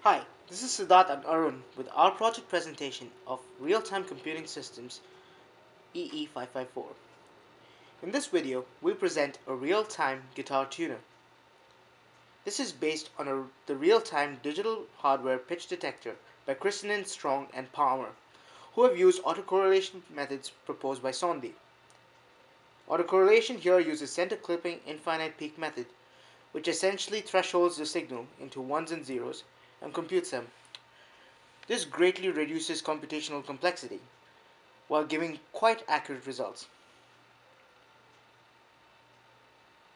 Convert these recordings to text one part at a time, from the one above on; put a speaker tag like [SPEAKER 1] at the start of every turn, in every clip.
[SPEAKER 1] Hi, this is Siddharth and Arun with our project presentation of Real-Time Computing Systems EE554. In this video, we present a real-time guitar tuner. This is based on the real-time digital hardware pitch detector by Christenen, Strong, and Palmer, who have used autocorrelation methods proposed by Sondy. Autocorrelation here uses center clipping infinite peak method, which essentially thresholds the signal into ones and zeros and computes them. This greatly reduces computational complexity while giving quite accurate results.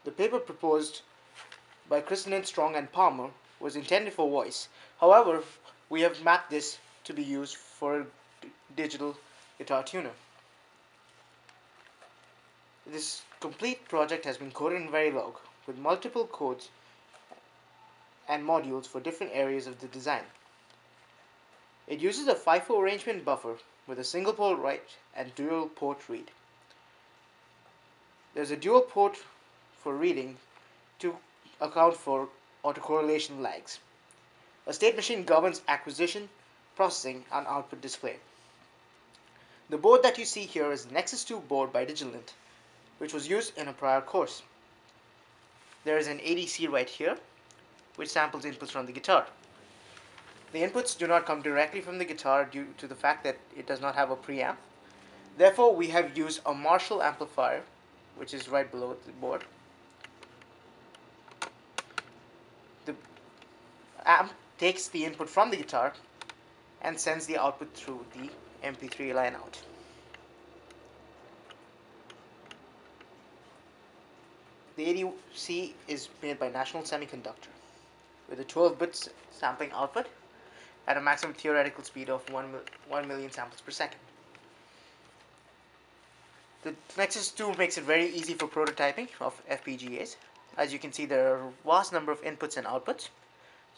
[SPEAKER 1] The paper proposed by Christenen, Strong, and Palmer was intended for voice. However, we have mapped this to be used for a digital guitar tuner. This complete project has been coded in Verilog with multiple codes and modules for different areas of the design. It uses a FIFO arrangement buffer with a single port write and dual port read. There's a dual port for reading to account for autocorrelation lags. A state machine governs acquisition, processing, and output display. The board that you see here is the Nexus 2 board by Digilent, which was used in a prior course. There is an ADC right here, which samples inputs from the guitar. The inputs do not come directly from the guitar due to the fact that it does not have a preamp. Therefore, we have used a Marshall amplifier, which is right below the board. The amp takes the input from the guitar and sends the output through the MP3 line out. The ADC is made by National Semiconductor with a 12-bit sampling output at a maximum theoretical speed of 1 million samples per second. The Nexus 2 makes it very easy for prototyping of FPGAs. As you can see, there are a vast number of inputs and outputs.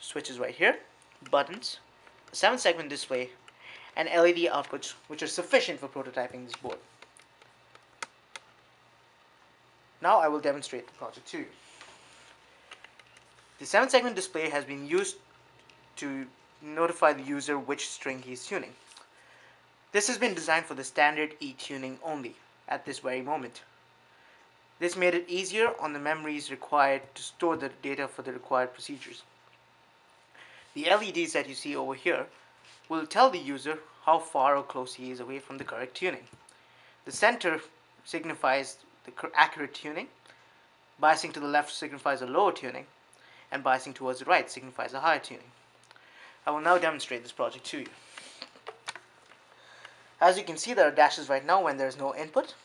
[SPEAKER 1] Switches right here, buttons, a 7-segment display, and LED outputs, which are sufficient for prototyping this board. Now I will demonstrate the project to you. The 7-segment display has been used to notify the user which string he is tuning. This has been designed for the standard E tuning only at this very moment. This made it easier on the memories required to store the data for the required procedures. The LEDs that you see over here will tell the user how far or close he is away from the correct tuning. The center signifies the accurate tuning, biasing to the left signifies a lower tuning, and biasing towards the right signifies a higher tuning. I will now demonstrate this project to you. As you can see, there are dashes right now when there is no input.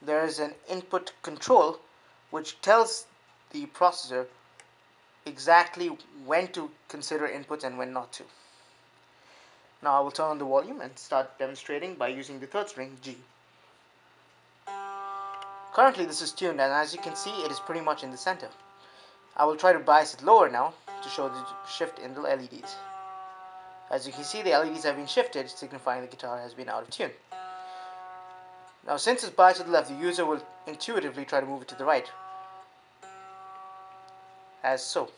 [SPEAKER 1] There is an input control which tells the processor exactly when to consider inputs and when not to. Now I will turn on the volume and start demonstrating by using the third string G. Currently this is tuned, and as you can see, it is pretty much in the center. I will try to bias it lower now to show the shift in the LEDs. As you can see, the LEDs have been shifted, signifying the guitar has been out of tune. Now since it's biased to the left, the user will intuitively try to move it to the right, as so.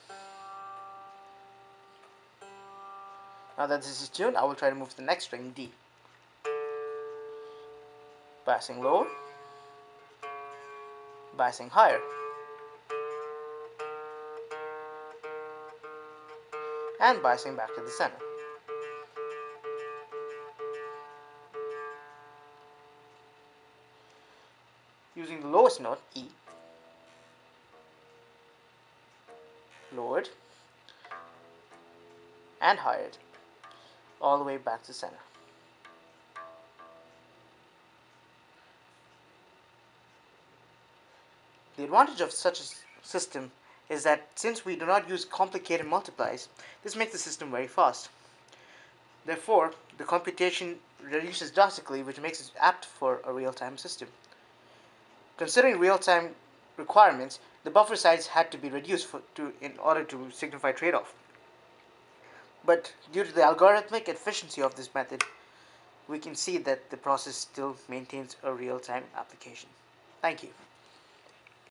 [SPEAKER 1] Now that this is tuned, I will try to move to the next string, D. Biasing lower, biasing higher, and biasing back to the center. Using the lowest note, E, lowered and highered all the way back to center. The advantage of such a system is that since we do not use complicated multiplies, this makes the system very fast. Therefore, the computation reduces drastically, which makes it apt for a real-time system. Considering real-time requirements, the buffer size had to be reduced in order to signify trade-off. But due to the algorithmic efficiency of this method, we can see that the process still maintains a real-time application. Thank you.